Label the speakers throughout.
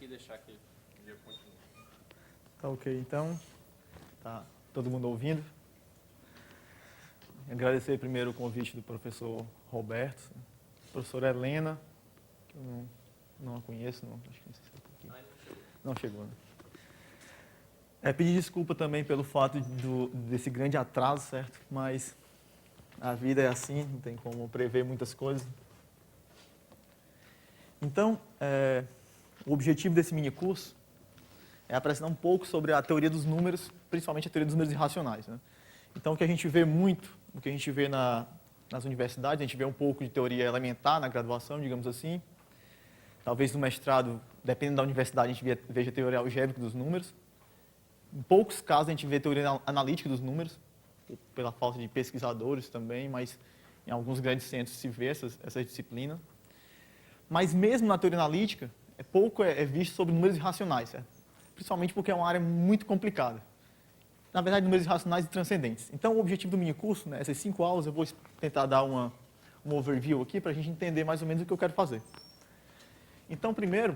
Speaker 1: aqui e deixar que o dia continue.
Speaker 2: Tá ok, então. Tá todo mundo ouvindo? Agradecer primeiro o convite do professor Roberto, professora Helena, que eu não a conheço, não, acho que não sei se é aqui. Não chegou, né? Pedir desculpa também pelo fato desse grande atraso, certo? Mas a vida é assim, não tem como prever muitas coisas. Então, o objetivo desse mini curso é apresentar um pouco sobre a teoria dos números, principalmente a teoria dos números irracionais, né? Então, o que a gente vê muito, o que a gente vê nas universidades, a gente vê um pouco de teoria elementar na graduação, digamos assim. Talvez no mestrado, dependendo da universidade, a gente veja teoria algébrica dos números. Em poucos casos, a gente vê teoria analítica dos números, pela falta de pesquisadores também, mas em alguns grandes centros se vê essa disciplina. Mas mesmo na teoria analítica, pouco é visto sobre números irracionais, certo? Principalmente porque é uma área muito complicada. Na verdade, números irracionais e transcendentes. Então, o objetivo do mini curso, né, essas 5 aulas, eu vou tentar dar um overview aqui para a gente entender mais ou menos o que eu quero fazer. Então, primeiro,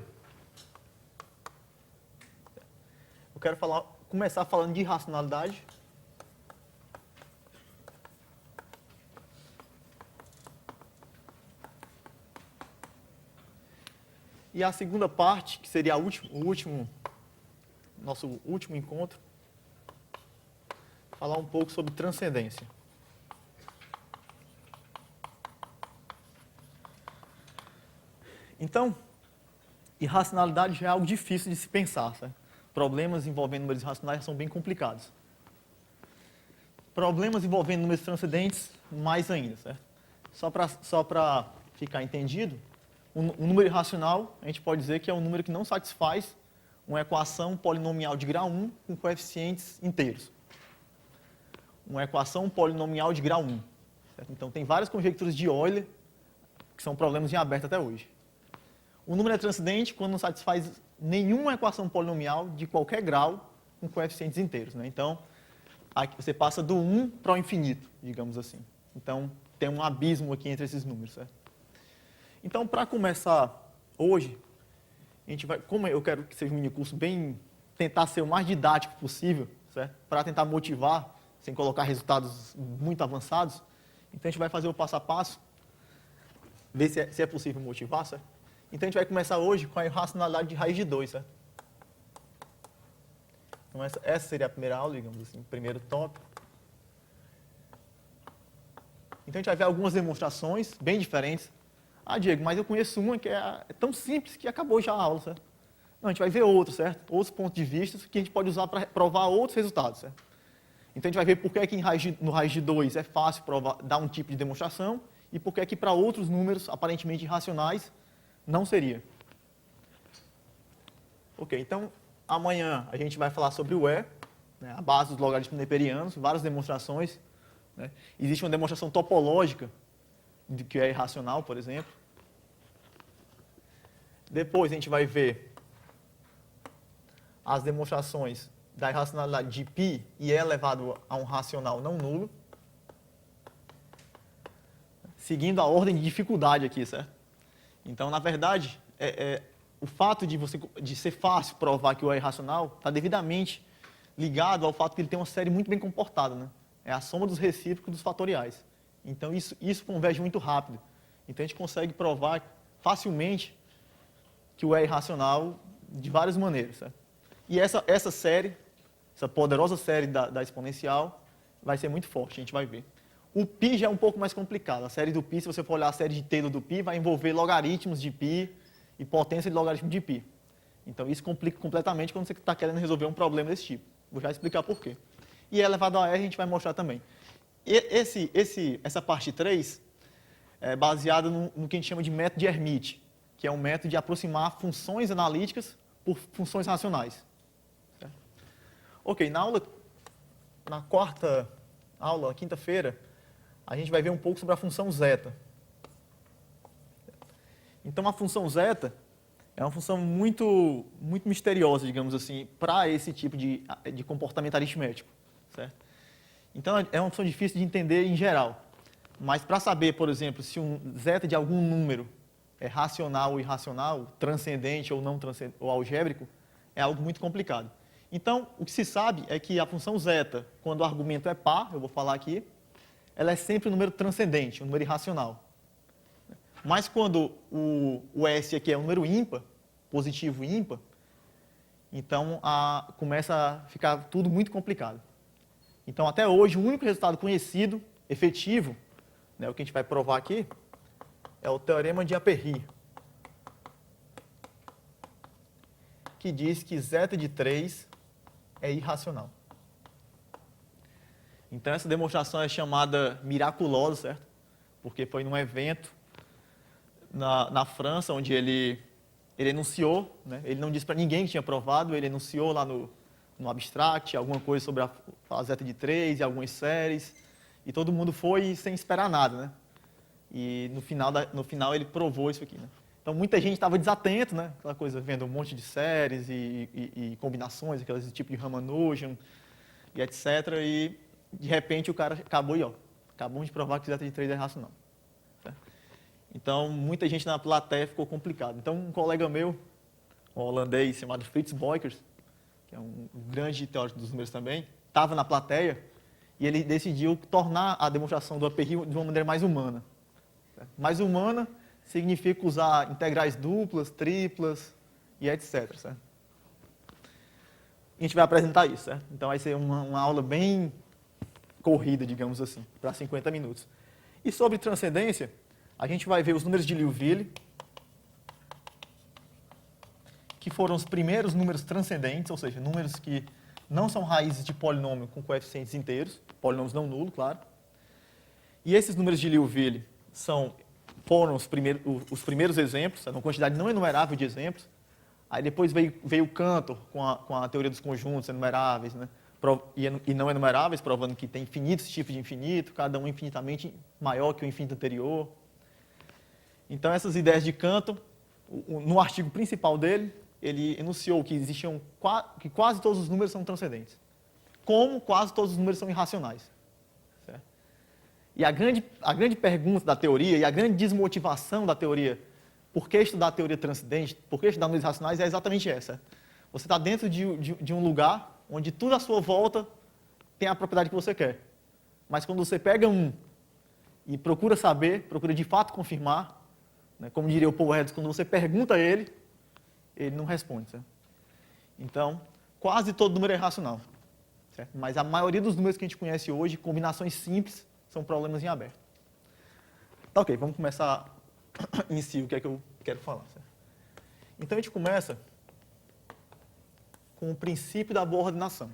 Speaker 2: eu quero começar falando de irracionalidade. E a segunda parte, que seria nosso último encontro, falar um pouco sobre transcendência. Então, irracionalidade já é algo difícil de se pensar, certo? Problemas envolvendo números irracionais são bem complicados. Problemas envolvendo números transcendentes, mais ainda, certo? Só para ficar entendido, um número irracional, a gente pode dizer que é um número que não satisfaz uma equação polinomial de grau 1 com coeficientes inteiros. Uma equação polinomial de grau 1. Certo? Então, tem várias conjecturas de Euler, que são problemas em aberto até hoje. O número é transcendente quando não satisfaz nenhuma equação polinomial de qualquer grau com coeficientes inteiros, né? Então, aqui você passa do 1 para o infinito, digamos assim. Então, tem um abismo aqui entre esses números, certo? Então, para começar hoje, a gente vai, como eu quero que seja um mini curso tentar ser o mais didático possível, certo? Para tentar motivar, sem colocar resultados muito avançados, então a gente vai fazer o passo a passo, ver se é possível motivar, certo? Então a gente vai começar hoje com a irracionalidade de raiz de 2, certo? Então essa seria a primeira aula, digamos assim, primeiro tópico. Então a gente vai ver algumas demonstrações bem diferentes. Ah, Diego, mas eu conheço uma que é tão simples que acabou já a aula, certo? Não, a gente vai ver outros, certo? Outros pontos de vista que a gente pode usar para provar outros resultados, certo? Então a gente vai ver por que no raiz de 2 é fácil dar um tipo de demonstração e por que para outros números aparentemente irracionais não seria. Ok, então amanhã a gente vai falar sobre o E, né, a base dos logaritmos neperianos, várias demonstrações, né? Existe uma demonstração topológica de que é irracional, por exemplo. Depois a gente vai ver as demonstrações da irracionalidade de π e E elevado a um racional não nulo. Seguindo a ordem de dificuldade aqui, certo? Então, na verdade, o fato de ser fácil provar que o E é irracional está devidamente ligado ao fato que ele tem uma série muito bem comportada, né? É a soma dos recíprocos dos fatoriais. Então, isso converge muito rápido. Então, a gente consegue provar facilmente que o E é irracional de várias maneiras, certo? E essa série, essa poderosa série da exponencial, vai ser muito forte, a gente vai ver. O π já é um pouco mais complicado. A série do π, se você for olhar a série de Taylor do π, vai envolver logaritmos de π e potência de logaritmo de π. Então, isso complica completamente quando você está querendo resolver um problema desse tipo. Vou já explicar por quê. E elevado a R a gente vai mostrar também. Essa parte 3 é baseada no que a gente chama de método de Hermite, que é um método de aproximar funções analíticas por funções racionais. Certo? Ok, na quarta aula, quinta-feira, a gente vai ver um pouco sobre a função zeta. Então, a função zeta é uma função muito misteriosa, digamos assim, para esse tipo de comportamento aritmético, certo? Então, é uma função difícil de entender em geral. Mas, para saber, por exemplo, se um zeta de algum número racional ou irracional, transcendente ou não transcendente, ou algébrico, é algo muito complicado. Então, o que se sabe é que a função zeta, quando o argumento é par, eu vou falar aqui, ela é sempre um número transcendente, um número irracional. Mas quando o S aqui é um número ímpar, positivo e ímpar, então começa a ficar tudo muito complicado. Então, até hoje, o único resultado conhecido, efetivo, né, o que a gente vai provar aqui, é o teorema de Aperry, que diz que zeta de 3 é irracional. Então, essa demonstração é chamada miraculosa, certo? Porque foi num evento na França, onde ele enunciou, né? Ele não disse para ninguém que tinha provado, ele enunciou lá no abstract alguma coisa sobre a zeta de 3 e algumas séries, e todo mundo foi sem esperar nada, né? E no final ele provou isso aqui, né? Então, muita gente estava desatento, né? Aquela coisa, vendo um monte de séries e combinações, aqueles tipo de Ramanujan e etc. E, de repente, o cara acabou de provar que zeta de 3 é racional. Certo? Então, muita gente na plateia ficou complicado. Então, um colega meu, um holandês chamado Frits Boykers, que é um grande teórico dos números também, estava na plateia e ele decidiu tornar a demonstração do Aperry de uma maneira mais humana. Certo? Mais humana significa usar integrais duplas, triplas e etc. Certo? A gente vai apresentar isso, certo? Então vai ser uma aula bem corrida, digamos assim, para 50 minutos. E sobre transcendência, a gente vai ver os números de Liouville, que foram os primeiros números transcendentes, ou seja, números que não são raízes de polinômio com coeficientes inteiros, polinômios não nulos, claro. E esses números de Liouville foram os primeiros exemplos, uma quantidade não enumerável de exemplos. Aí depois veio o Cantor com a teoria dos conjuntos enumeráveis, né? E não enumeráveis, provando que tem infinitos tipos de infinito, cada um infinitamente maior que o infinito anterior. Então, essas ideias de Cantor, no artigo principal dele, ele enunciou que que quase todos os números são transcendentes, como quase todos os números são irracionais. Certo? E a grande pergunta da teoria e a grande desmotivação da teoria, por que estudar a teoria transcendente, por que estudar números racionais, é exatamente essa. Você está dentro de um lugar onde tudo à sua volta tem a propriedade que você quer. Mas quando você pega e procura saber, procura de fato confirmar, né, como diria o Paul Edwards, quando você pergunta a ele não responde. Certo? Então, quase todo número é racional. Certo? Mas a maioria dos números que a gente conhece hoje, combinações simples, são problemas em aberto. Tá, ok, vamos começar em si o que é que eu quero falar. Certo? Então, a gente começa com o princípio da boa ordenação.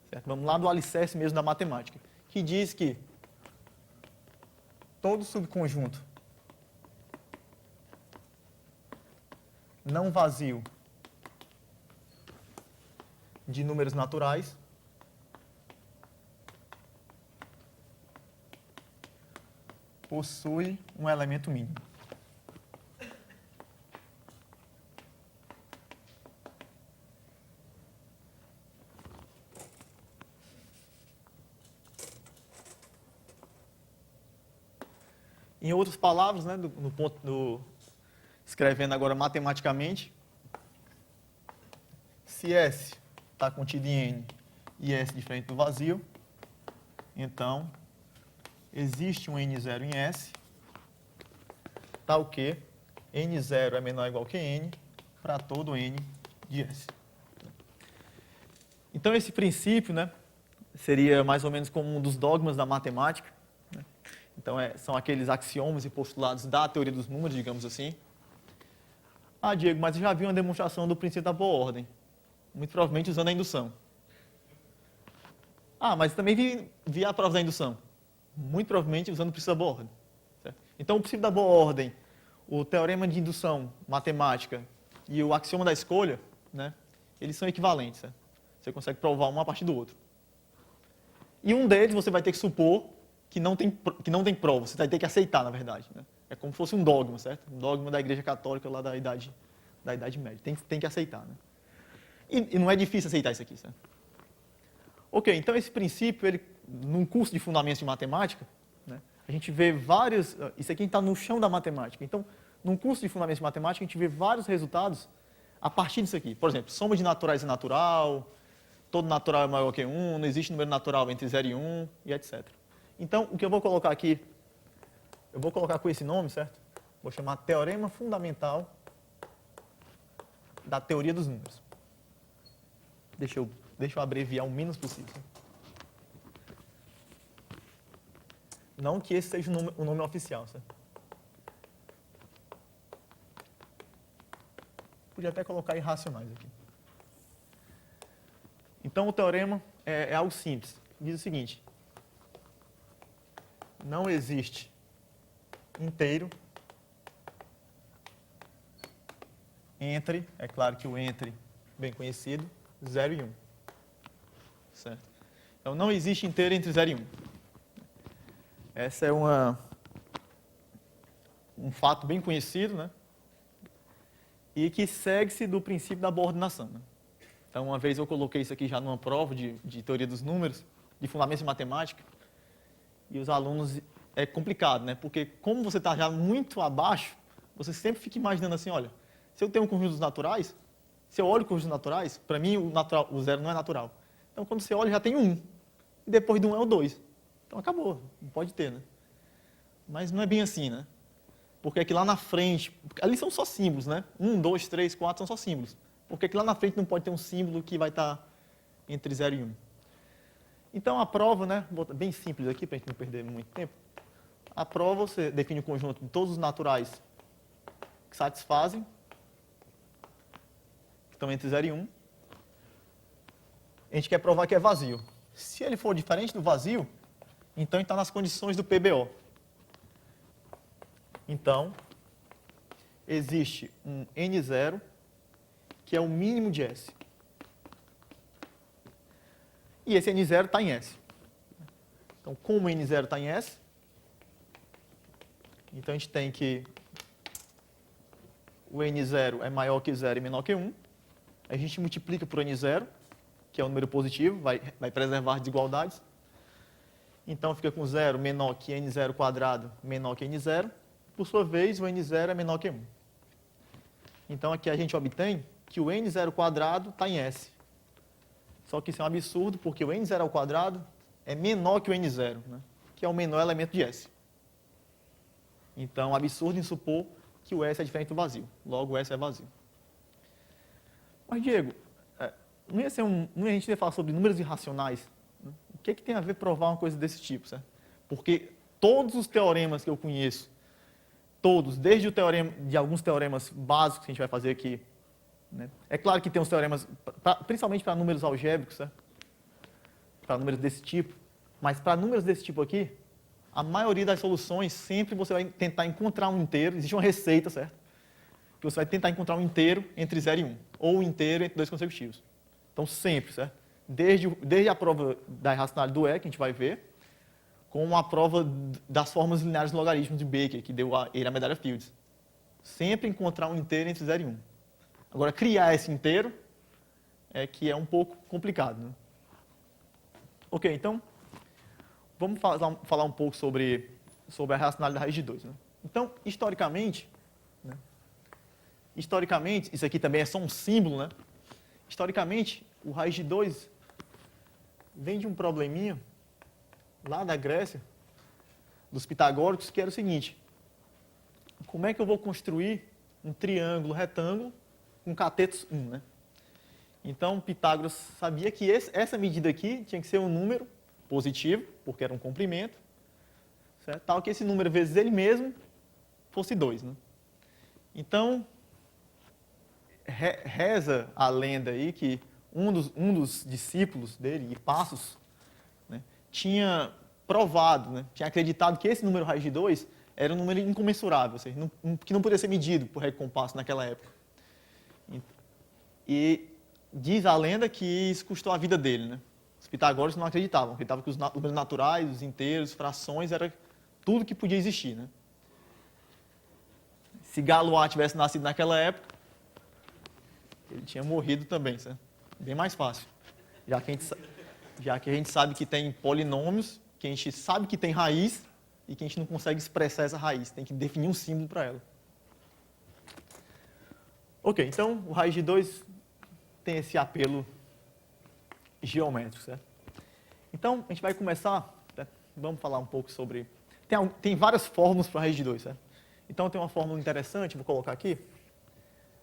Speaker 2: Certo? Vamos lá do alicerce mesmo da matemática, que diz que todo subconjunto não vazio de números naturais possui um elemento mínimo. Em outras palavras, né, escrevendo agora matematicamente, se S está contido em N e S diferente do vazio, então existe um N0 em S, tal que N0 é menor ou igual que N para todo N de S. Então, esse princípio, né, seria mais ou menos como um dos dogmas da matemática. Né? Então, são aqueles axiomas e postulados da teoria dos números, digamos assim. Ah, Diego, mas eu já vi uma demonstração do princípio da boa ordem. Muito provavelmente usando a indução. Ah, mas também vi a prova da indução. Muito provavelmente usando o princípio da boa ordem. Certo? Então, o princípio da boa ordem, o teorema de indução matemática e o axioma da escolha, né, eles são equivalentes. Certo? Você consegue provar um a partir do outro. E um deles você vai ter que supor que não tem prova. Você vai ter que aceitar, na verdade. Né? É como se fosse um dogma, certo? Um dogma da Igreja Católica lá da Idade Média. Tem que aceitar. Né? E não é difícil aceitar isso aqui, certo? Ok, então esse princípio, num curso de fundamentos de matemática, né, a gente vê vários... Isso aqui está no chão da matemática. Então, num curso de Fundamentos de Matemática, a gente vê vários resultados a partir disso aqui. Por exemplo, soma de naturais é natural, todo natural é maior que 1, não existe número natural entre 0 e 1, e etc. Então, o que eu vou colocar aqui, eu vou colocar com esse nome, certo? Vou chamar Teorema Fundamental da Teoria dos Números. Deixa eu abreviar o menos possível. Não que esse seja o nome oficial, certo? Podia até colocar irracionais aqui. Então, o teorema é algo simples. Diz o seguinte: não existe inteiro entre, é claro que o entre, bem conhecido, 0 e 1. Certo? Então, não existe inteiro entre 0 e 1. Essa é um fato bem conhecido, né? E que segue-se do princípio da boa ordenação. Né? Então, uma vez eu coloquei isso aqui já numa prova de teoria dos números, de fundamentos de matemática, e os alunos, é complicado, né? Porque como você está já muito abaixo, você sempre fica imaginando assim, olha, se eu tenho um conjunto dos naturais, se eu olho o conjunto naturais, para mim o zero não é natural. Então, quando você olha, já tem um. E depois do 1 é o 2. Então, acabou. Não pode ter, né? Mas não é bem assim, né? Porque aqui lá na frente, ali são só símbolos, né? 1, 2, 3, 4 são só símbolos. Porque aqui lá na frente não pode ter um símbolo que vai estar entre 0 e 1. Então, a prova, né? Bem simples aqui, para a gente não perder muito tempo. A prova, você define o conjunto de todos os naturais que satisfazem, que estão entre 0 e 1. A gente quer provar que é vazio. Se ele for diferente do vazio, então ele está nas condições do PBO. Então, existe um N0, que é o mínimo de S. E esse N0 está em S. Então, como o N0 está em S, então a gente tem que o N0 é maior que 0 e menor que 1. A gente multiplica por N0, que é um número positivo, vai preservar desigualdades. Então, fica com 0 menor que N0 quadrado menor que N0. Por sua vez, o N0 é menor que 1. Então, aqui a gente obtém que o N0 quadrado está em S. Só que isso é um absurdo, porque o N0 ao quadrado é menor que o N0, né? Que é o menor elemento de S. Então, é um absurdo em supor que o S é diferente do vazio. Logo, o S é vazio. Mas, Diego, não ia a gente ia falar sobre números irracionais? Né? O que tem a ver provar uma coisa desse tipo, certo? Porque todos os teoremas que eu conheço, todos, desde o teorema, de alguns teoremas básicos que a gente vai fazer aqui, né? É claro que tem uns teoremas, principalmente para números algébricos, certo? Para números desse tipo, mas para números desse tipo aqui, a maioria das soluções, sempre você vai tentar encontrar um inteiro, existe uma receita, certo? Que você vai tentar encontrar um inteiro entre 0 e 1, ou um inteiro entre dois consecutivos. Então, sempre, certo? Desde a prova da irracionalidade do E, que a gente vai ver, com a prova das fórmulas lineares de logaritmos de Baker, que deu a ele a medalha Fields. Sempre encontrar um inteiro entre 0 e 1. Agora, criar esse inteiro é que é um pouco complicado, né? Ok, então, vamos falar um pouco sobre a racionalidade da raiz de 2. Né? Então, historicamente, isso aqui também é só um símbolo, né? Historicamente, o raiz de 2 vem de um probleminha lá da Grécia, dos pitagóricos, que era o seguinte: como é que eu vou construir um triângulo retângulo com catetos 1, né? Então, Pitágoras sabia que essa medida aqui tinha que ser um número positivo, porque era um comprimento, certo? Tal que esse número vezes ele mesmo fosse 2, né? Então, reza a lenda aí que um dos discípulos dele, Hipássos, né, tinha provado, né, tinha acreditado que esse número raiz de 2 era um número incomensurável, ou seja, que não podia ser medido por régua e compasso naquela época. E diz a lenda que isso custou a vida dele, né? Os pitagóricos não acreditavam que os números naturais, os inteiros, frações, era tudo que podia existir, né? Se Galois tivesse nascido naquela época, ele tinha morrido também, certo? Bem mais fácil. Já que a gente sabe que tem polinômios, que a gente sabe que tem raiz e que a gente não consegue expressar essa raiz, tem que definir um símbolo para ela. Ok, então o raiz de 2 tem esse apelo geométrico, certo? Então, a gente vai começar, né? Vamos falar um pouco sobre... Tem várias fórmulas para a raiz de 2, certo? Então, tem uma fórmula interessante, vou colocar aqui.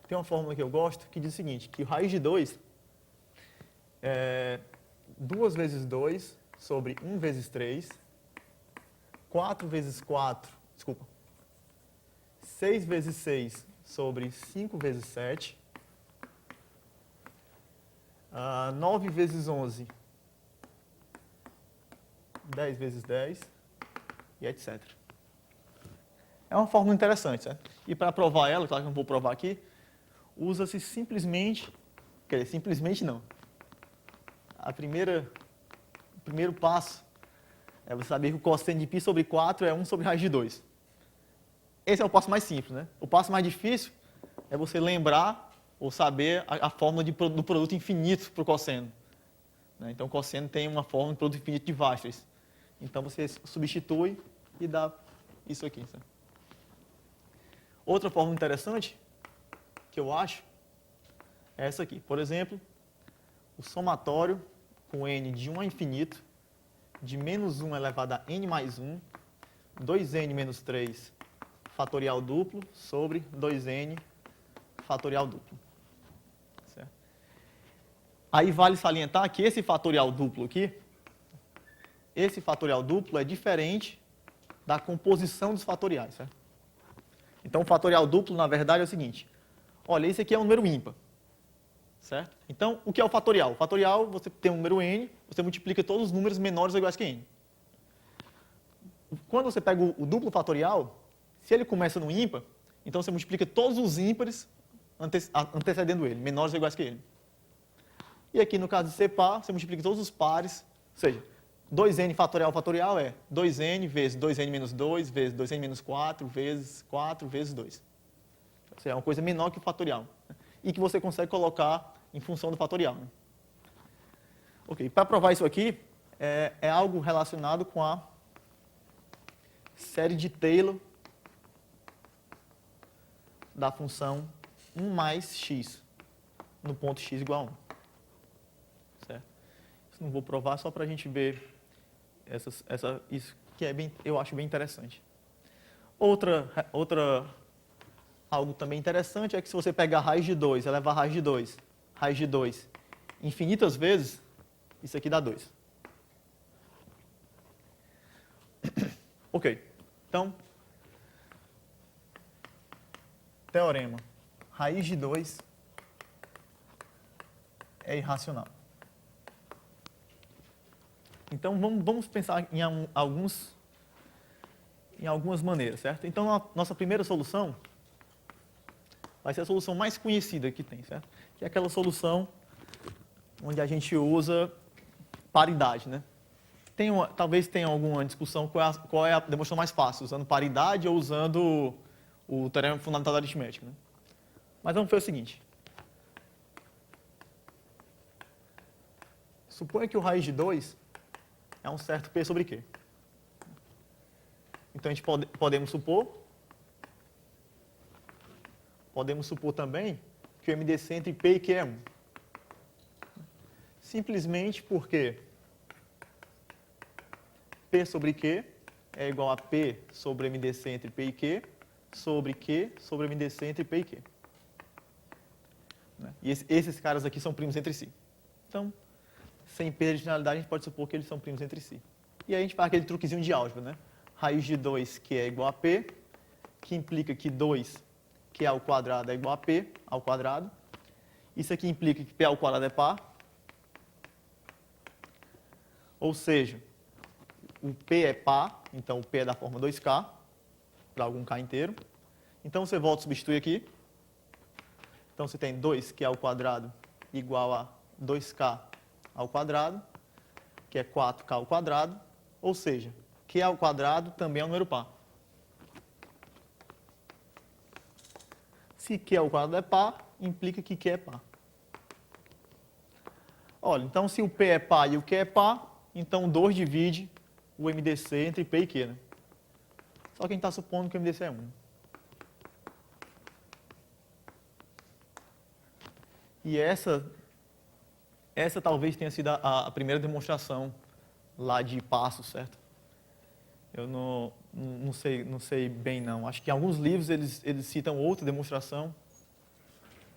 Speaker 2: Tem uma fórmula que eu gosto, que diz o seguinte, que o raiz de 2 é 2 vezes 2 sobre 1 vezes 3, 4 vezes 4, desculpa, 6 vezes 6 sobre 5 vezes 7, 9 vezes 11, 10 vezes 10, e etc. É uma fórmula interessante, certo? E para provar ela, claro que eu não vou provar aqui, usa-se simplesmente, quer dizer, simplesmente não. O primeiro passo é você saber que o cosseno de π sobre 4 é 1 sobre raiz de 2. Esse é o passo mais simples, né? O passo mais difícil é você lembrar ou saber a fórmula do produto infinito para o cosseno. Né? Então, o cosseno tem uma fórmula de produto infinito de Weierstrass. Então, você substitui e dá isso aqui. Certo? Outra fórmula interessante que eu acho é essa aqui. Por exemplo, o somatório com n de 1 a infinito, de menos 1 elevado a n mais 1, 2n menos 3 fatorial duplo sobre 2n fatorial duplo. Certo? Aí vale salientar que esse fatorial duplo aqui, esse fatorial duplo é diferente da composição dos fatoriais. Certo? Então, o fatorial duplo, na verdade, é o seguinte. Olha, esse aqui é um número ímpar. Certo? Então, o que é o fatorial? O fatorial, você tem um número n, você multiplica todos os números menores ou iguais que n. Quando você pega o duplo fatorial, se ele começa no ímpar, então você multiplica todos os ímpares antecedendo ele, menores ou iguais que ele. E aqui, no caso de ser par, você multiplica todos os pares, ou seja, 2n fatorial é 2n vezes 2n menos 2, vezes 2n menos 4, vezes 4, vezes 2. Ou seja, é uma coisa menor que o fatorial. E que você consegue colocar em função do fatorial. Né? Ok, para provar isso aqui, é algo relacionado com a série de Taylor da função 1 mais x no ponto x igual a 1. Certo? Isso não vou provar, só para a gente ver isso que eu acho bem interessante. Algo também interessante é que se você pegar raiz de 2, elevar raiz de 2 infinitas vezes, isso aqui dá 2. Ok, então, teorema. Raiz de 2 é irracional. Então, vamos pensar em algumas maneiras, certo? Então, a nossa primeira solução vai ser a solução mais conhecida que tem, certo? Que é aquela solução onde a gente usa paridade, né? Talvez tenha alguma discussão qual é a demonstração mais fácil, usando paridade ou usando o teorema fundamental da aritmética, né? Mas vamos fazer o seguinte. Suponha que o raiz de 2 é um certo P sobre Q. Então, a gente podemos supor também que o MDC entre P e Q é 1. Simplesmente porque P sobre Q é igual a P sobre MDC entre P e Q sobre Q sobre MDC entre P e Q. E esses caras aqui são primos entre si. Então, sem perda de generalidade, a gente pode supor que eles são primos entre si. E aí a gente faz aquele truquezinho de álgebra, né? Raiz de 2 que é igual a P, que implica que 2 que é ao quadrado é igual a P ao quadrado. Isso aqui implica que P ao quadrado é par. Ou seja, o P é par, então o P é da forma 2K, para algum K inteiro. Então você volta a substituir aqui. Então você tem 2Q ao quadrado igual a 2K ao quadrado, que é 4K ao quadrado. Ou seja, Q ao quadrado também é um número par. Se Q ao quadrado é par, implica que Q é par. Olha, então se o P é par e o Q é par, então 2 divide o MDC entre P e Q, né? Só que a gente está supondo que o MDC é 1. E essa talvez tenha sido a primeira demonstração lá de passos, certo? Eu não sei bem, não. Acho que em alguns livros eles citam outra demonstração,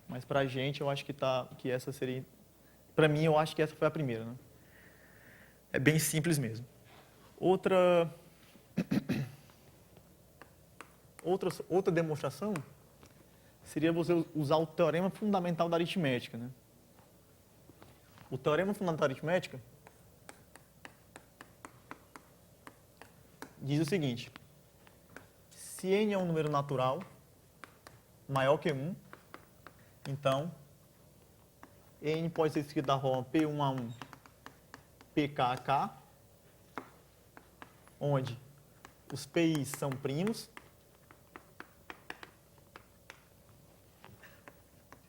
Speaker 2: mas para a gente eu acho que essa seria... Para mim, eu acho que essa foi a primeira, né? É bem simples mesmo. Outra demonstração seria você usar o teorema fundamental da aritmética, né? O teorema fundamental da aritmética diz o seguinte: se n é um número natural maior que 1, então n pode ser escrito da forma P1A1, PKK, onde os PIs são primos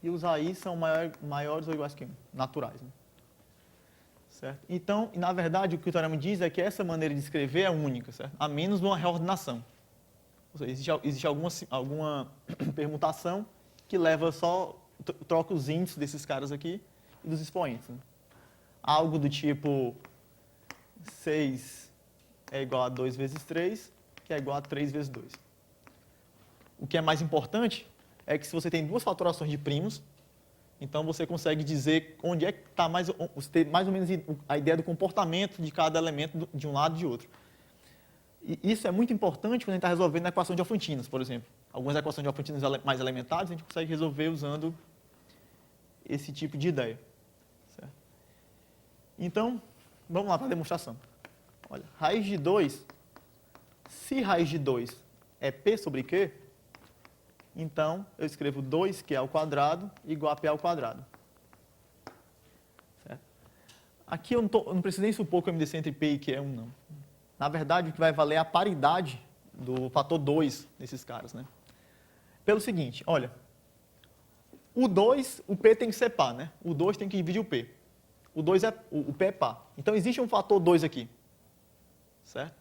Speaker 2: e os AIs são maiores ou iguais que 1, naturais, né? Certo? Então, na verdade, o que o teorema diz é que essa maneira de escrever é única, certo? A menos uma reordenação. Ou seja, existe alguma permutação que leva só, troca os índices desses caras aqui e dos expoentes, né? Algo do tipo 6 é igual a 2 vezes 3, que é igual a 3 vezes 2. O que é mais importante é que se você tem duas fatorações de primos, então você consegue dizer onde é que está você tem mais ou menos a ideia do comportamento de cada elemento de um lado e de outro. E isso é muito importante quando a gente está resolvendo a equação de Alfantinas, por exemplo. Algumas equações de Alfantinas mais elementares a gente consegue resolver usando esse tipo de ideia. Certo? Então, vamos lá para a demonstração. Olha, raiz de 2, se raiz de 2 é P sobre Q, então eu escrevo 2Q ao quadrado igual a P ao quadrado. Certo? Aqui eu não preciso nem supor que o MDC entre P e Q é 1, não. Na verdade, o que vai valer é a paridade do fator 2 nesses caras, né? Pelo seguinte, olha, o 2, o P tem que ser par, né? O 2 tem que dividir o P. O P é par. Então, existe um fator 2 aqui. Certo?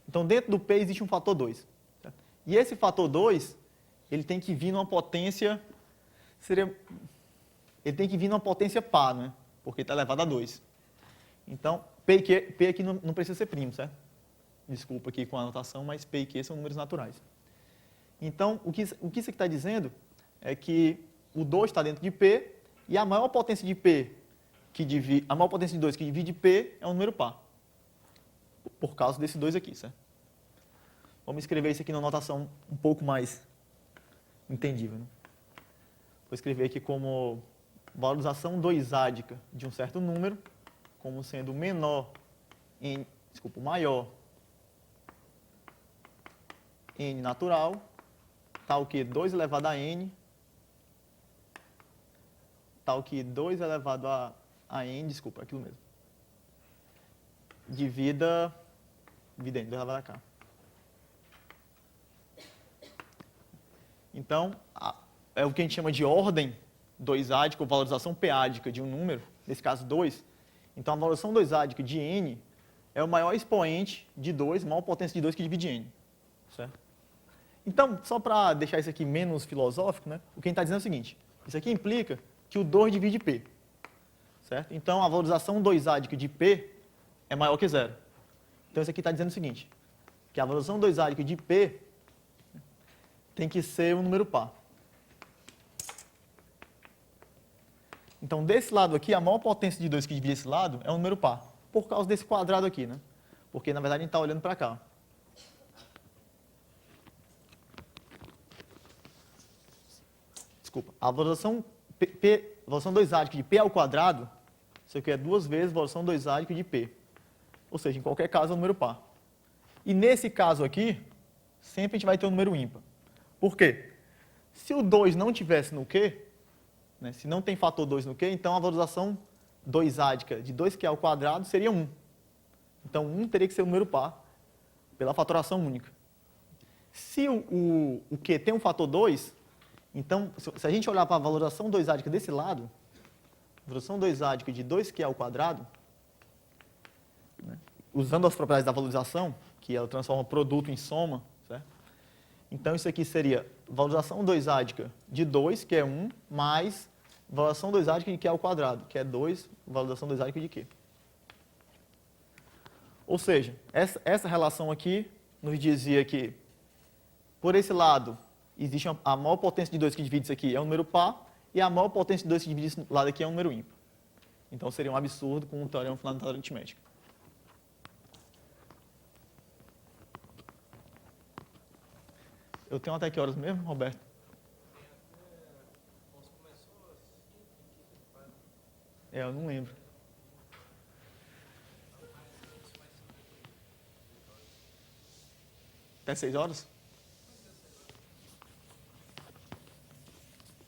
Speaker 2: Então, dentro do P existe um fator 2. Certo? E esse fator 2, ele tem que vir numa potência... Ele tem que vir numa potência par, né? Porque está elevado a 2. Então, P aqui não precisa ser primo, certo? Desculpa aqui com a anotação, mas P e Q são números naturais. Então, o que isso aqui está dizendo é que o 2 está dentro de P e a maior potência de P a maior potência de 2 que divide P é um número par. Por causa desse 2 aqui, certo? Vamos escrever isso aqui na notação um pouco mais entendível, né? Vou escrever aqui como valorização 2-ádica de um certo número, como sendo maior n natural, tal que 2 elevado a n, tal que 2 elevado a n, desculpa, aquilo mesmo, divida n, 2 elevado a k. Então, é o que a gente chama de ordem 2-ádica, ou valorização p-ádica de um número, nesse caso 2. Então, a valorização 2-ádica de n é o maior expoente de 2, maior potência de 2 que divide n. Certo? Então, só para deixar isso aqui menos filosófico, né, o que a gente está dizendo é o seguinte: isso aqui implica que o 2 divide P. Certo? Então, a valorização 2-ádica de P é maior que 0. Então, isso aqui está dizendo o seguinte, que a valorização 2-ádica de P tem que ser um número par. Então, desse lado aqui, a maior potência de 2 que divide esse lado é um número par, por causa desse quadrado aqui, né? Porque, na verdade, a gente está olhando para cá. Desculpa. A valorização 2-ádica de P ao quadrado, isso aqui é 2 vezes a valorização 2-ádica de P. Ou seja, em qualquer caso, é um número par. E nesse caso aqui, sempre a gente vai ter um número ímpar. Por quê? Se o 2 não tivesse no Q, né, se não tem fator 2 no Q, então a valorização 2-ádica de 2Q ao quadrado seria 1. Então, 1 teria que ser um número par, pela fatoração única. Se o Q tem um fator 2, então, se a gente olhar para a valorização 2-ádica desse lado, a valorização 2-ádica de 2Q ao quadrado, né, usando as propriedades da valorização, que ela transforma produto em soma, certo? Então, isso aqui seria valorização 2-ádica de 2, que é 1, mais valorização 2A de Q ao quadrado, que é 2, valorização 2A de Q. Ou seja, essa relação aqui nos dizia que, por esse lado, existe a maior potência de 2 que divide isso aqui é um número par, e a maior potência de 2 que divide esse lado aqui é um número ímpar. Então, seria um absurdo com o teorema fundamental da aritmética. Eu tenho até que horas mesmo, Roberto? Eu não lembro. Até 6 horas?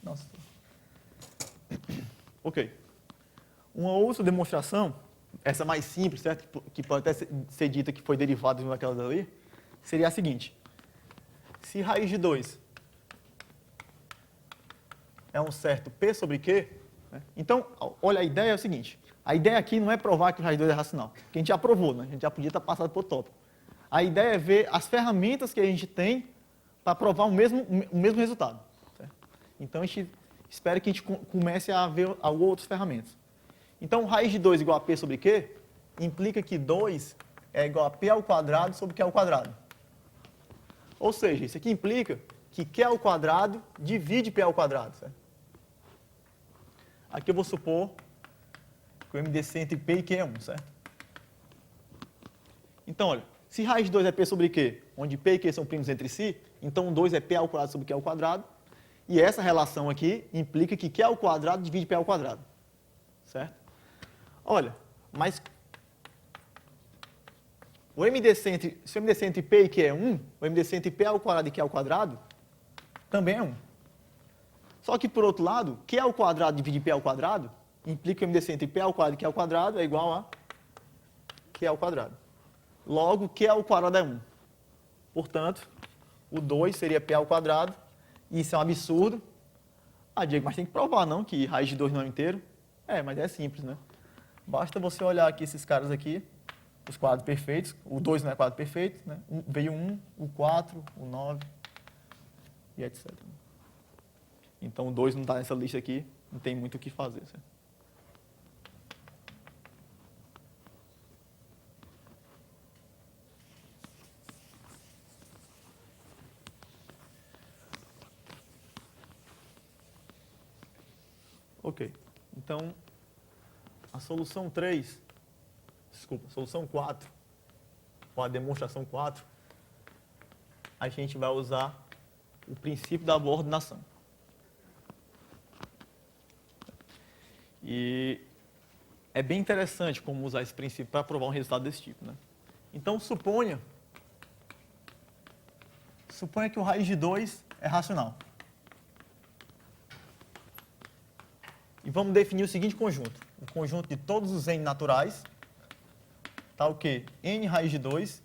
Speaker 2: Nossa. Ok. Uma outra demonstração, essa mais simples, certo? Que pode até ser dita que foi derivada de uma daquelas ali, seria a seguinte. Se raiz de 2 é um certo P sobre Q, né? Então, olha, a ideia é o seguinte. A ideia aqui não é provar que o raiz de 2 é racional, porque a gente já provou, né? A gente já podia estar passado por tópico. A ideia é ver as ferramentas que a gente tem para provar o mesmo resultado. Certo? Então, a gente espera que a gente comece a ver outras ferramentas. Então, raiz de 2 igual a P sobre Q implica que 2 é igual a P ao quadrado sobre Q ao quadrado. Ou seja, isso aqui implica que Q ao quadrado divide P ao quadrado. Certo? Aqui eu vou supor que o MDC entre P e Q é 1, certo? Então, olha, se raiz de 2 é P sobre Q, onde P e Q são primos entre si, então 2 é P ao quadrado sobre Q ao quadrado, e essa relação aqui implica que Q ao quadrado divide P ao quadrado. Certo? Olha, mas se o MDC entre P e Q é 1, o MDC entre P ao quadrado e Q ao quadrado também é 1. Só que, por outro lado, Q ao quadrado dividir P ao quadrado implica que o MDC entre P ao quadrado e Q ao quadrado é igual a Q ao quadrado. Logo, Q ao quadrado é 1. Portanto, o 2 seria P ao quadrado, e isso é um absurdo. Ah, Diego, mas tem que provar, não, que raiz de 2 não é inteiro? É, mas é simples, né? Basta você olhar aqui esses caras aqui, os quadros perfeitos. O 2 não é quadro perfeito, né? Veio 1, o 4, o 9 e etc. Então, o 2 não está nessa lista aqui, não tem muito o que fazer, certo? Ok. Então, a solução 4, ou a demonstração 4, a gente vai usar o princípio da boa ordenação. E é bem interessante como usar esse princípio para provar um resultado desse tipo, né? Então, suponha que o raiz de 2 é racional. E vamos definir o seguinte conjunto. O conjunto de todos os n naturais, tá o quê? N raiz de 2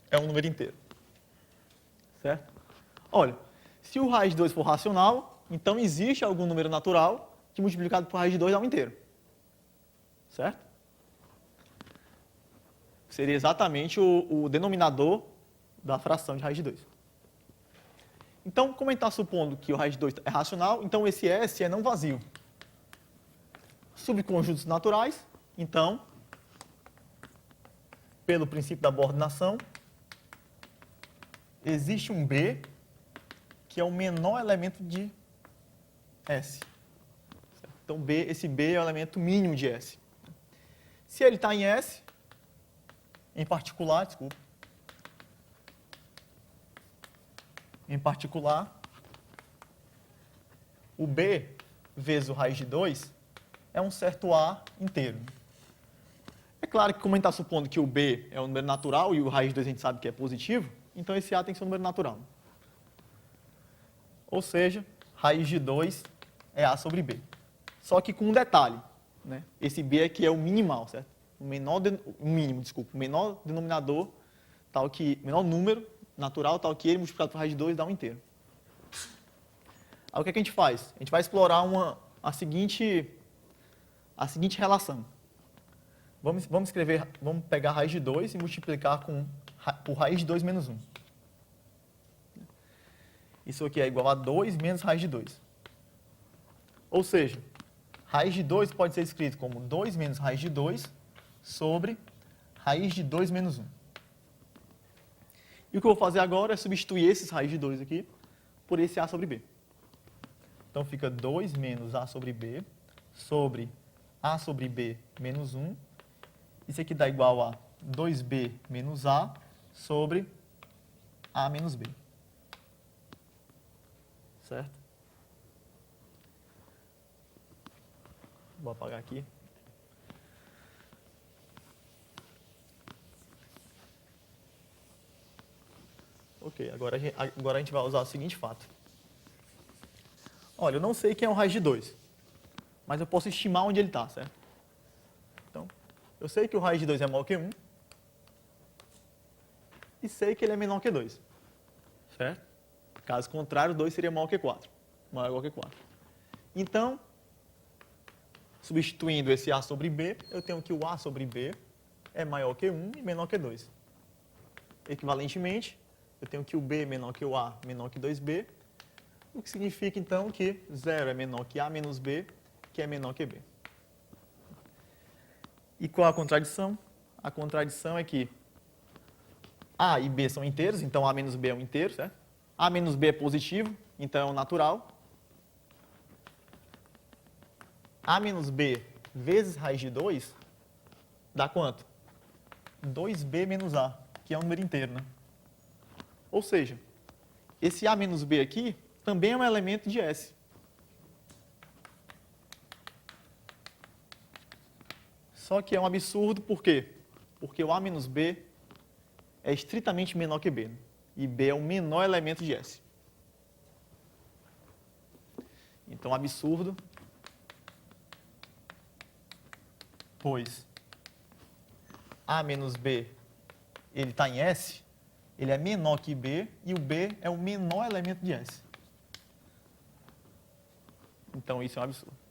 Speaker 2: é um número inteiro. Certo? Olha, se o raiz de 2 for racional, então existe algum número natural que multiplicado por raiz de 2 dá um inteiro. Certo? Seria exatamente o denominador da fração de raiz de 2. Então, como a gente está supondo que o raiz de 2 é racional, então esse S é não vazio. Subconjuntos naturais, então, pelo princípio da boa ordenação, existe um B que é o menor elemento de S. Então, esse B é o elemento mínimo de S. Se ele está em S, em particular, o B vezes o raiz de 2 é um certo A inteiro. É claro que, como a gente está supondo que o B é um número natural e o raiz de 2 a gente sabe que é positivo, então esse A tem que ser um número natural. Ou seja, raiz de 2 é A sobre B. Só que com um detalhe, né? Esse B aqui é o minimal, certo? O menor denominador, menor número natural, tal que ele multiplicado por raiz de 2 dá um inteiro. Aí o que a gente faz? A gente vai explorar a seguinte relação. Vamos pegar a raiz de 2 e multiplicar por raiz de 2 menos 1. Isso aqui é igual a 2 menos raiz de 2. Ou seja, raiz de 2 pode ser escrito como 2 menos raiz de 2 sobre raiz de 2 menos 1. E o que eu vou fazer agora é substituir esses raiz de 2 aqui por esse a sobre b. Então fica 2 menos a sobre b sobre a sobre b menos 1. Isso aqui dá igual a 2b menos a sobre a menos b. Certo? Vou apagar aqui. Ok, agora a gente vai usar o seguinte fato. Olha, eu não sei quem é o raiz de 2, mas eu posso estimar onde ele está, certo? Então, eu sei que o raiz de 2 é maior que 1 e sei que ele é menor que 2, certo? Caso contrário, 2 seria maior que 4, maior ou igual que 4. Então, substituindo esse a sobre b, eu tenho que o a sobre b é maior que 1 e menor que 2. Equivalentemente, eu tenho que o b menor que o a menor que 2b, o que significa, então, que 0 é menor que a menos b, que é menor que b. E qual a contradição? A contradição é que a e b são inteiros, então a menos b é um inteiro, certo? A menos b é positivo, então é um natural. A menos b vezes raiz de 2 dá quanto? 2b menos a, que é um número inteiro, né? Ou seja, esse a menos b aqui também é um elemento de S. Só que é um absurdo, por quê? Porque o a menos b é estritamente menor que b, né? E b é o menor elemento de S. Então, absurdo, pois a menos b ele está em S, ele é menor que b, e o b é o menor elemento de S. Então, isso é um absurdo.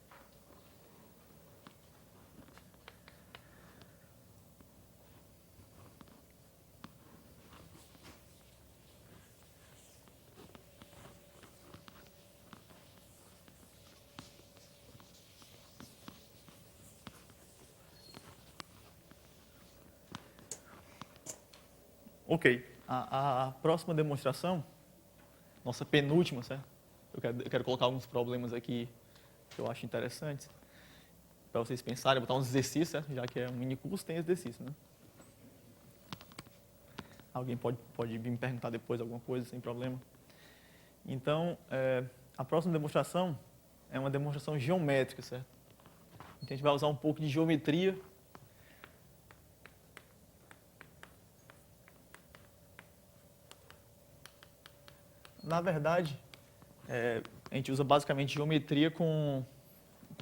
Speaker 2: Ok, a próxima demonstração, nossa penúltima, certo? Eu quero colocar alguns problemas aqui que eu acho interessantes, para vocês pensarem, botar uns exercícios, certo? Já que é um mini curso, tem exercício, né? Alguém pode vir me perguntar depois alguma coisa, sem problema. Então, a próxima demonstração é uma demonstração geométrica, certo? Então, a gente vai usar um pouco de geometria. Na verdade, a gente usa basicamente geometria com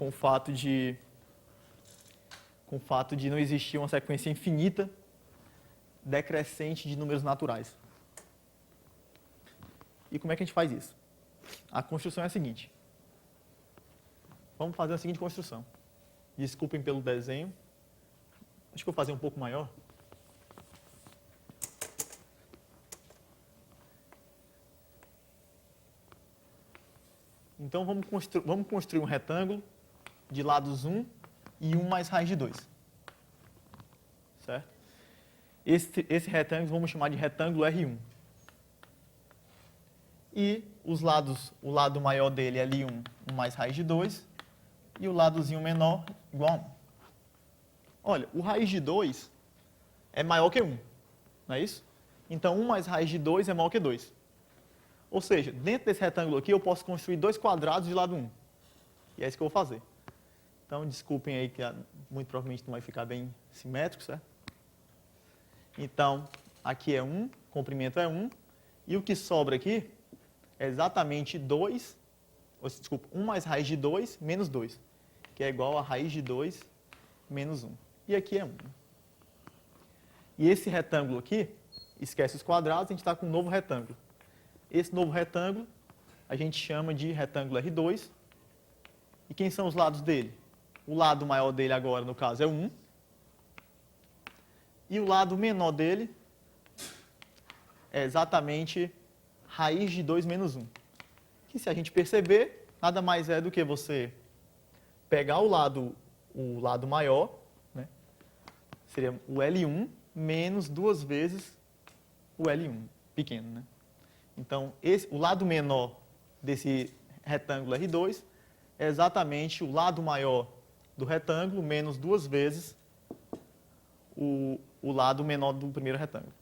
Speaker 2: o fato de não existir uma sequência infinita decrescente de números naturais. E como é que a gente faz isso? A construção é a seguinte. Vamos fazer a seguinte construção. Desculpem pelo desenho. Acho que eu vou fazer um pouco maior. Então, vamos construir um retângulo de lados 1 e 1 mais raiz de 2. Certo? Esse retângulo vamos chamar de retângulo R1. E os lados, o lado maior dele é L1, 1 mais raiz de 2, e o ladozinho menor igual a 1. Olha, o raiz de 2 é maior que 1, não é isso? Então, 1 mais raiz de 2 é maior que 2. Ou seja, dentro desse retângulo aqui, eu posso construir 2 quadrados de lado 1. E é isso que eu vou fazer. Então, desculpem aí que muito provavelmente não vai ficar bem simétrico, certo? Então, aqui é 1, comprimento é 1, e o que sobra aqui é exatamente 1 mais raiz de 2 menos 2, que é igual a raiz de 2 menos 1. E aqui é 1. E esse retângulo aqui, esquece os quadrados, a gente está com um novo retângulo. Esse novo retângulo a gente chama de retângulo R2. E quem são os lados dele? O lado maior dele agora, no caso, é 1. E o lado menor dele é exatamente raiz de 2 menos 1. Que, se a gente perceber, nada mais é do que você pegar o lado maior, né? Seria o L1 menos 2 vezes o L1 pequeno, né? Então, o lado menor desse retângulo R2 é exatamente o lado maior do retângulo menos 2 vezes o lado menor do primeiro retângulo.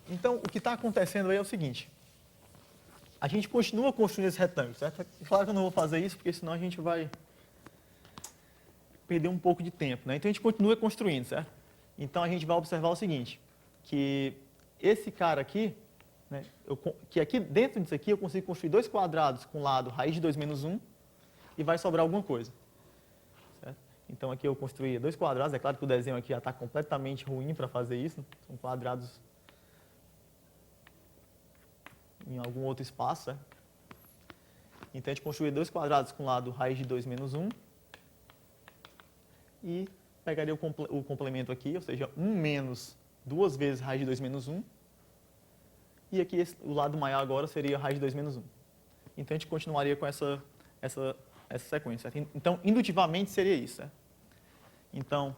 Speaker 2: Então, o que está acontecendo aí é o seguinte. A gente continua construindo esse retângulo, certo? Claro que eu não vou fazer isso, porque senão a gente vai perder um pouco de tempo, né? Então, a gente continua construindo, certo? Então, a gente vai observar o seguinte, que esse cara aqui, né, que aqui dentro disso aqui eu consigo construir 2 quadrados com lado raiz de 2 menos 1 e vai sobrar alguma coisa. Certo? Então, aqui eu construí 2 quadrados. É claro que o desenho aqui já está completamente ruim para fazer isso. São quadrados em algum outro espaço. Certo? Então, a gente construiu 2 quadrados com lado raiz de 2 menos 1 e pegaria o complemento aqui, ou seja, 1 menos 2 vezes raiz de 2 menos 1. E aqui o lado maior agora seria raiz de 2 menos 1. Então, a gente continuaria com essa sequência. Certo? Então, indutivamente seria isso. Certo? Então,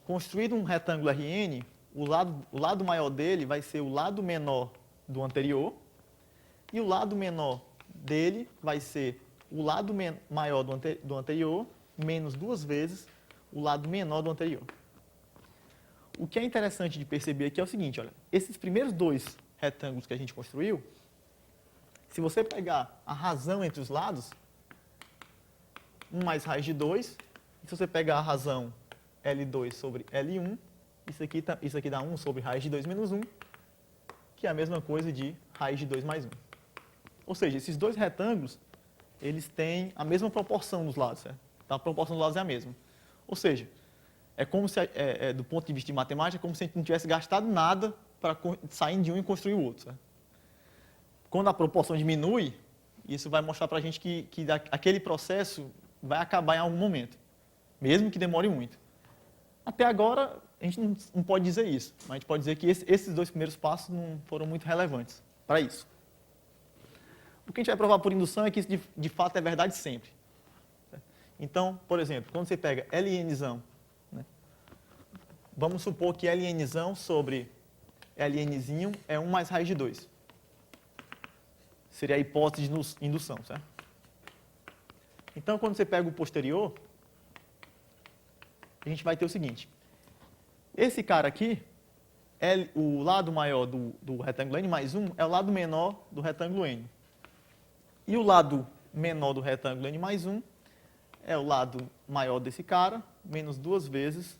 Speaker 2: construído um retângulo Rn, o lado maior dele vai ser o lado menor do anterior e o lado menor dele vai ser o lado maior do anterior menos 2 vezes o lado menor do anterior. O que é interessante de perceber aqui é o seguinte, olha, esses primeiros 2 retângulos que a gente construiu, se você pegar a razão entre os lados, 1 mais raiz de 2, e se você pegar a razão L2 sobre L1, isso aqui dá 1 sobre raiz de 2 menos 1, que é a mesma coisa de raiz de 2 mais 1. Ou seja, esses 2 retângulos, eles têm a mesma proporção nos lados, certo? Então, a proporção dos lados é a mesma. Ou seja, é como se, do ponto de vista de matemática, é como se a gente não tivesse gastado nada para sair de um e construir o outro. Certo? Quando a proporção diminui, isso vai mostrar para a gente que aquele processo vai acabar em algum momento, mesmo que demore muito. Até agora, a gente não pode dizer isso, mas a gente pode dizer que esses 2 primeiros passos não foram muito relevantes para isso. O que a gente vai provar por indução é que isso de fato é verdade sempre. Então, por exemplo, quando você pega Lnzão, né, vamos supor que Lnzão sobre Lnzinho é 1 mais raiz de 2. Seria a hipótese de indução, certo? Então, quando você pega o posterior, a gente vai ter o seguinte. Esse cara aqui, o lado maior do retângulo N mais 1 é o lado menor do retângulo N. E o lado menor do retângulo N mais 1 é o lado maior desse cara, menos 2 vezes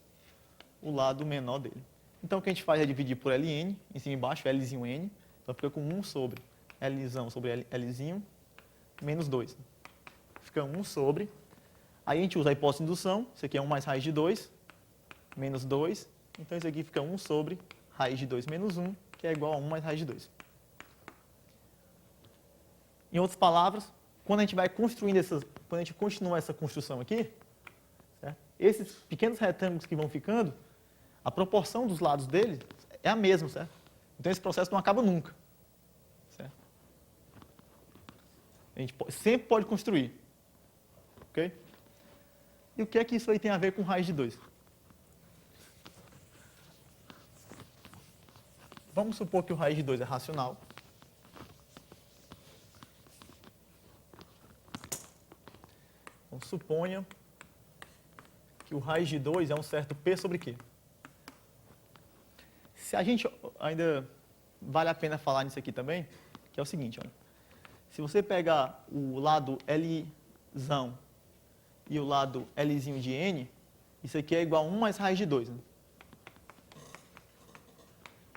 Speaker 2: o lado menor dele. Então, o que a gente faz é dividir por Ln, em cima e embaixo, Lzinho N. Então, fica com 1 sobre Lzão sobre Lzinho, menos 2. Fica 1 sobre. Aí, a gente usa a hipótese de indução. Isso aqui é 1 mais raiz de 2, menos 2. Então, isso aqui fica 1 sobre raiz de 2 menos 1, que é igual a 1 mais raiz de 2. Em outras palavras, quando a gente vai construindo quando a gente continua essa construção aqui, certo? Esses pequenos retângulos que vão ficando, a proporção dos lados deles é a mesma, certo? Então esse processo não acaba nunca, certo? A gente sempre pode construir, ok? E o que é que isso aí tem a ver com raiz de 2? Vamos supor que o raiz de 2 é racional. Então, suponha que o raiz de 2 é um certo P sobre Q. Se a gente ainda vale a pena falar nisso aqui também, que é o seguinte, olha, se você pegar o lado Lzão e o lado Lzinho de N, isso aqui é igual a 1 mais raiz de 2, né?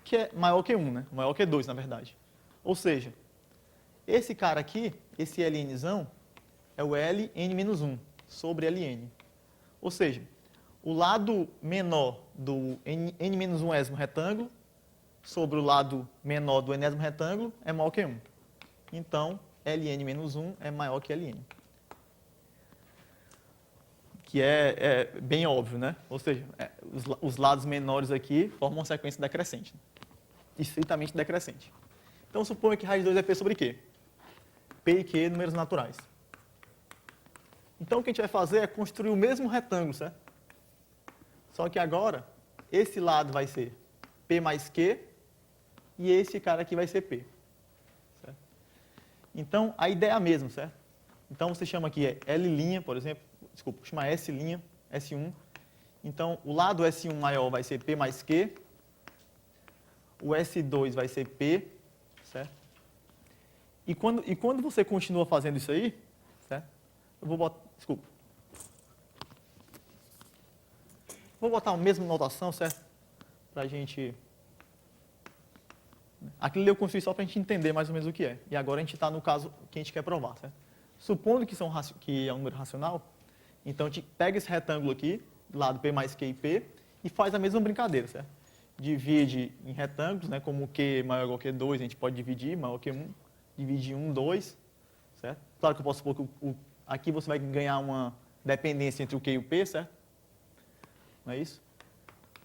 Speaker 2: Que é maior que 1, né? Maior que 2, na verdade. Ou seja, esse cara aqui, esse Lnzão, é o Ln menos 1 sobre Ln. Ou seja, o lado menor do n menos 1º retângulo sobre o lado menor do nº retângulo é maior que 1. Então, Ln menos 1 é maior que Ln. Que é bem óbvio, né? Ou seja, os lados menores aqui formam uma sequência decrescente. Estritamente decrescente. Então, suponha que raiz de 2 é P sobre Q. P e Q números naturais. Então, o que a gente vai fazer é construir o mesmo retângulo, certo? Só que agora, esse lado vai ser P mais Q e esse cara aqui vai ser P. Certo? Então, a ideia é a mesma, certo? Então, você chama aqui L', por exemplo, desculpa, chama S', S1. Então, o lado S1 maior vai ser P mais Q, o S2 vai ser P, certo? E quando você continua fazendo isso aí, certo? Eu vou botar, desculpa. Vou botar a mesma notação, certo? Para a gente... Aquilo ali eu construí só para a gente entender mais ou menos o que é. E agora a gente está no caso que a gente quer provar, certo? Supondo que é um número racional, então a gente pega esse retângulo aqui, lado P mais Q e P, e faz a mesma brincadeira, certo? Divide em retângulos, né? Como Q maior ou igual que 2, a gente pode dividir, maior que 1, divide em 1, 2, certo? Claro que eu posso supor que aqui você vai ganhar uma dependência entre o Q e o P, certo? Não é isso?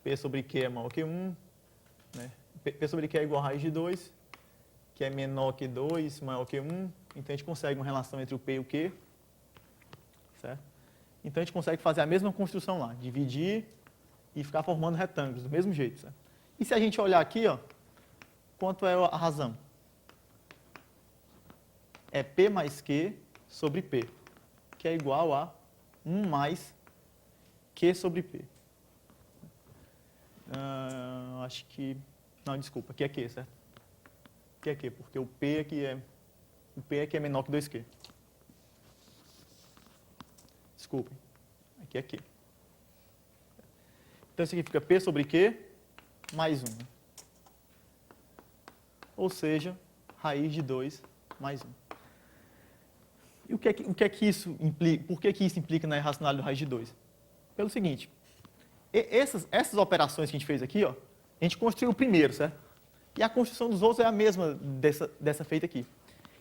Speaker 2: P sobre Q é maior que 1, né? P sobre Q é igual a raiz de 2, que é menor que 2, maior que 1. Então, a gente consegue uma relação entre o P e o Q, certo? Então, a gente consegue fazer a mesma construção lá, dividir e ficar formando retângulos, do mesmo jeito, certo? E se a gente olhar aqui, ó, quanto é a razão? É P mais Q sobre P, que é igual a 1 mais Q sobre P. Acho que... Não, desculpa, aqui é Q, certo? Aqui é Q, porque o P aqui é menor que 2Q. Desculpem, aqui é Q. Então, isso aqui fica P sobre Q mais 1. Ou seja, raiz de 2 mais 1. E o que é que isso implica? Por que isso implica na irracionalidade do raiz de 2? Pelo seguinte, essas operações que a gente fez aqui, ó, a gente construiu primeiro, certo? E a construção dos outros é a mesma dessa feita aqui.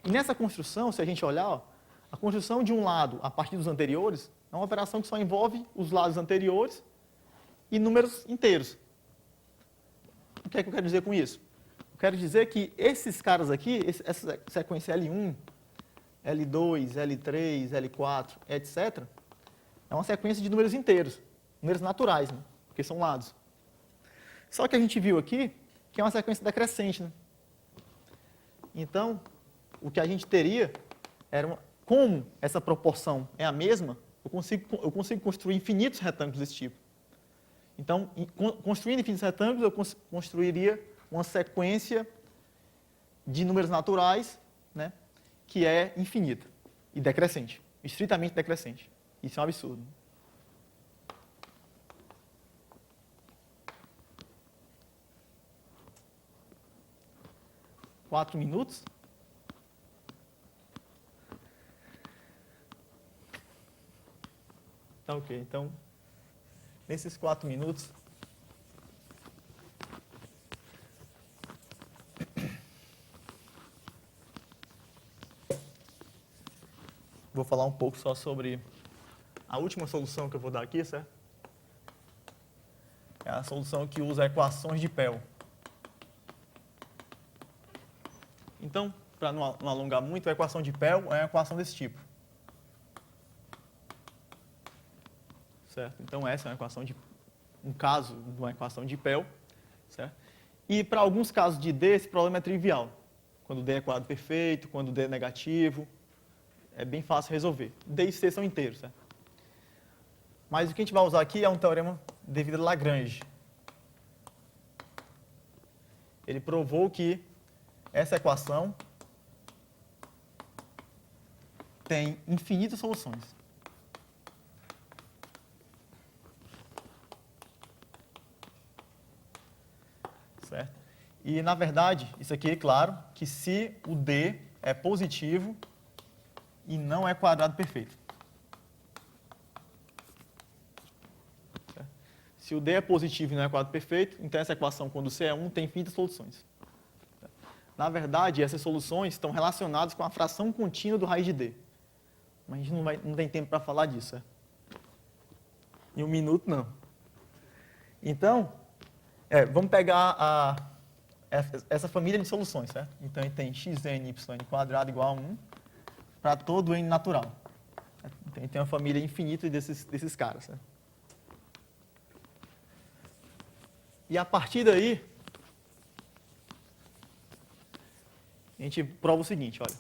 Speaker 2: E nessa construção, se a gente olhar, ó, a construção de um lado a partir dos anteriores é uma operação que só envolve os lados anteriores e números inteiros. O que é que eu quero dizer com isso? Eu quero dizer que esses caras aqui, essa sequência L1, L2, L3, L4, etc., é uma sequência de números inteiros, números naturais, né? Porque são lados. Só que a gente viu aqui que é uma sequência decrescente, né? Então, o que a gente teria era como essa proporção é a mesma, eu consigo construir infinitos retângulos desse tipo. Então, construindo infinitos retângulos, eu construiria uma sequência de números naturais, né, que é infinita e decrescente, estritamente decrescente. Isso é um absurdo. 4 minutos. Tá ok, então, nesses 4 minutos, vou falar um pouco só sobre a última solução que eu vou dar aqui, certo? É a solução que usa equações de Pell. Então, para não alongar muito, a equação de Pell é uma equação desse tipo. Certo? Então, essa é uma equação um caso de uma equação de Pell. Certo? E para alguns casos de D, esse problema é trivial. Quando D é quadrado perfeito, quando D é negativo, é bem fácil resolver. D e C são inteiros. Certo? Mas o que a gente vai usar aqui é um teorema de Vida-Lagrange. Ele provou que essa equação tem infinitas soluções. Certo? E, na verdade, isso aqui é claro que se o D é positivo e não é quadrado perfeito. Certo? Se o D é positivo e não é quadrado perfeito, então essa equação, quando C é 1, tem infinitas soluções. Na verdade, essas soluções estão relacionadas com a fração contínua do raiz de D. Mas a gente não tem tempo para falar disso. Certo? Em 1 minuto, não. Então, vamos pegar essa família de soluções, certo? Então, a gente tem xn, y quadrado igual a 1, para todo N natural. Então, a gente tem uma família infinita desses caras. Né? E a partir daí, a gente prova o seguinte, olha.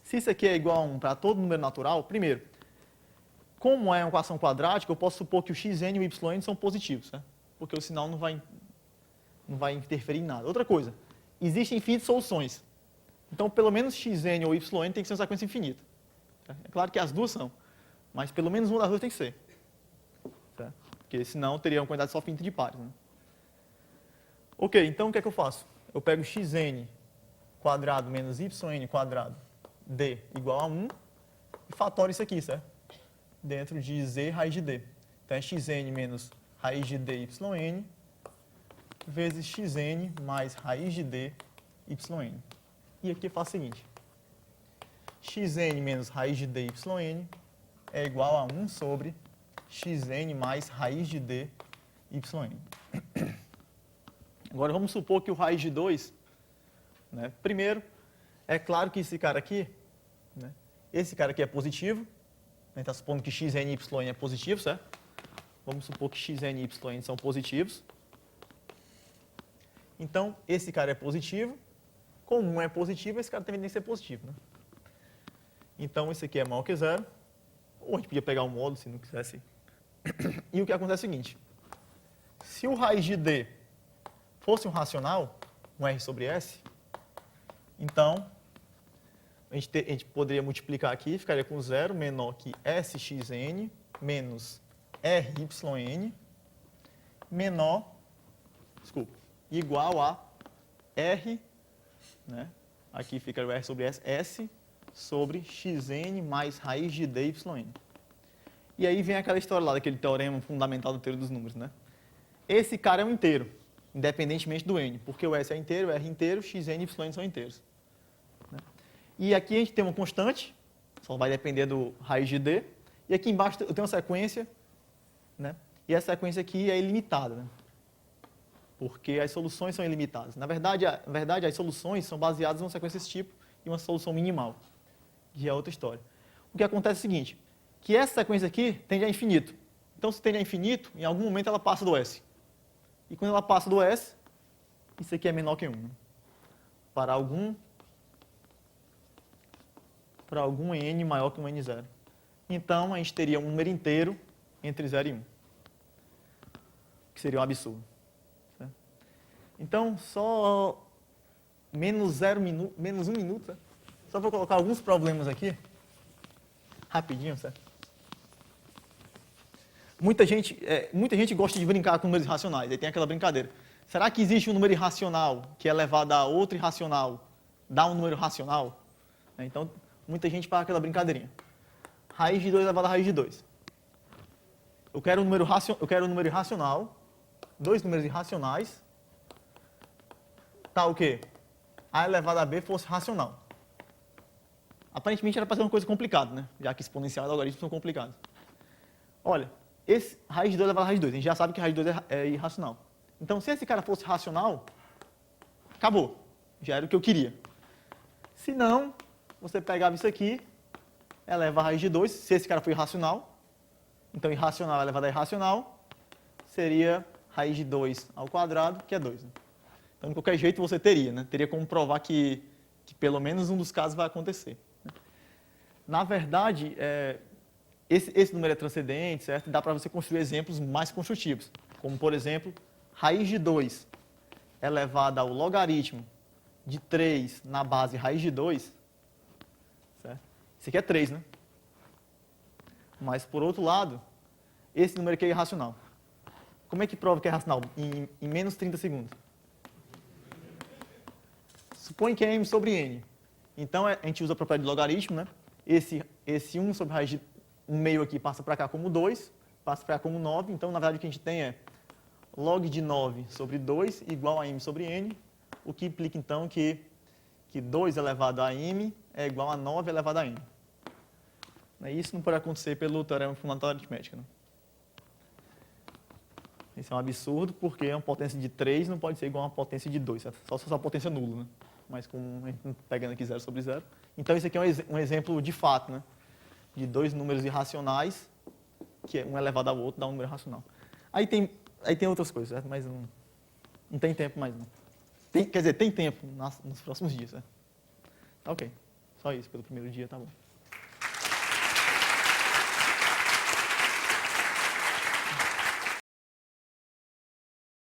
Speaker 2: Se isso aqui é igual a 1 para todo número natural, primeiro, como é uma equação quadrática, eu posso supor que o xn e o yn são positivos, né? Porque o sinal não vai interferir em nada. Outra coisa, existem infinitas soluções. Então, pelo menos xn ou yn tem que ser uma sequência infinita. É claro que as duas são, mas pelo menos uma das duas tem que ser. Certo? Porque senão teria uma quantidade só finita de pares. Né? Ok, então o que é que eu faço? Eu pego xn quadrado menos yn quadrado d igual a 1 e fatorizo isso aqui, certo? Dentro de z raiz de d. Então é xn menos raiz de d yn vezes xn mais raiz de d yn. E aqui eu faço o seguinte. Xn menos raiz de d yn é igual a 1 sobre xn mais raiz de d yn. Agora vamos supor que o raiz de 2, né, primeiro, é claro que esse cara aqui, né, esse cara aqui é positivo, a gente está supondo que xn e yn é positivo, certo? Vamos supor que xn e yn são positivos. Então, esse cara é positivo. Como um é positivo, esse cara também tem que ser positivo. Né? Então, esse aqui é maior que zero. Ou a gente podia pegar um módulo, se não quisesse. E o que acontece é o seguinte. Se o raiz de d fosse um racional, um r sobre s, então, a gente poderia multiplicar aqui, ficaria com zero menor que sxn menos ryn igual a r, né? Aqui fica o r sobre s sobre xn mais raiz de d yn. E aí vem aquela história lá, daquele teorema fundamental da teoria dos números, né? Esse cara é um inteiro, independentemente do n, porque o s é inteiro, o r é inteiro, xn e y são inteiros. Né? E aqui a gente tem uma constante, só vai depender do raiz de d, e aqui embaixo eu tenho uma sequência, né? E essa sequência aqui é ilimitada, né? Porque as soluções são ilimitadas. Na verdade, as soluções são baseadas em uma sequência desse tipo e uma solução minimal, que é outra história. O que acontece é o seguinte, que essa sequência aqui tende a infinito. Então, se tende a infinito, em algum momento ela passa do S. E quando ela passa do S, isso aqui é menor que 1. Né? Para algum n maior que um n0. Então, a gente teria um número inteiro entre 0 e 1. Que seria um absurdo. Certo? Então, só menos 1 minuto. Certo? Só vou colocar alguns problemas aqui. Rapidinho, certo? Muita gente gosta de brincar com números irracionais. Aí tem aquela brincadeira. Será que existe um número irracional que é elevado a outro irracional, dá um número racional? Então, muita gente faz aquela brincadeirinha. Raiz de 2 elevado a raiz de 2. Eu quero um número irracional, dois números irracionais, tá o quê? A elevado a b fosse racional. Aparentemente era para ser uma coisa complicada, né? Já que exponencial e logaritmos são complicados. Olha, esse raiz de 2 elevado a raiz de 2, a gente já sabe que raiz de 2 é irracional. Então, se esse cara fosse racional, acabou. Já era o que eu queria. Se não, você pegava isso aqui, eleva a raiz de 2, se esse cara for irracional. Então, irracional elevado a irracional seria raiz de 2 ao quadrado, que é 2. Né? Então, de qualquer jeito, você teria, né? Teria como provar que pelo menos um dos casos vai acontecer. Né? Na verdade, esse número é transcendente, certo? Dá para você construir exemplos mais construtivos. Como, por exemplo, raiz de 2 elevada ao logaritmo de 3 na base raiz de 2. Certo? Isso aqui é 3, né? Mas, por outro lado, esse número aqui é irracional. Como é que prova que é racional? Em menos 30 segundos. Supõe que é m sobre n. Então, a gente usa a propriedade de logaritmo, né? Esse 1 sobre raiz de 1 meio aqui passa para cá como 2, passa para cá como 9. Então, na verdade, o que a gente tem é log de 9 sobre 2 igual a m sobre n, o que implica, então, que 2 elevado a m é igual a 9 elevado a n. Isso não pode acontecer pelo teorema fundamental da aritmética. Né? Isso é um absurdo, porque uma potência de 3 não pode ser igual a uma potência de 2, certo? Só se for uma potência nula. Né? Mas como a gente está pegando aqui 0 sobre 0, Então, isso aqui é um exemplo de fato, né? De dois números irracionais, que um elevado ao outro dá um número racional. Aí tem outras coisas, certo? Mas não tem tempo mais, não. Quer dizer, tem tempo nos próximos dias, certo? Tá ok. Só isso, pelo primeiro dia, tá bom.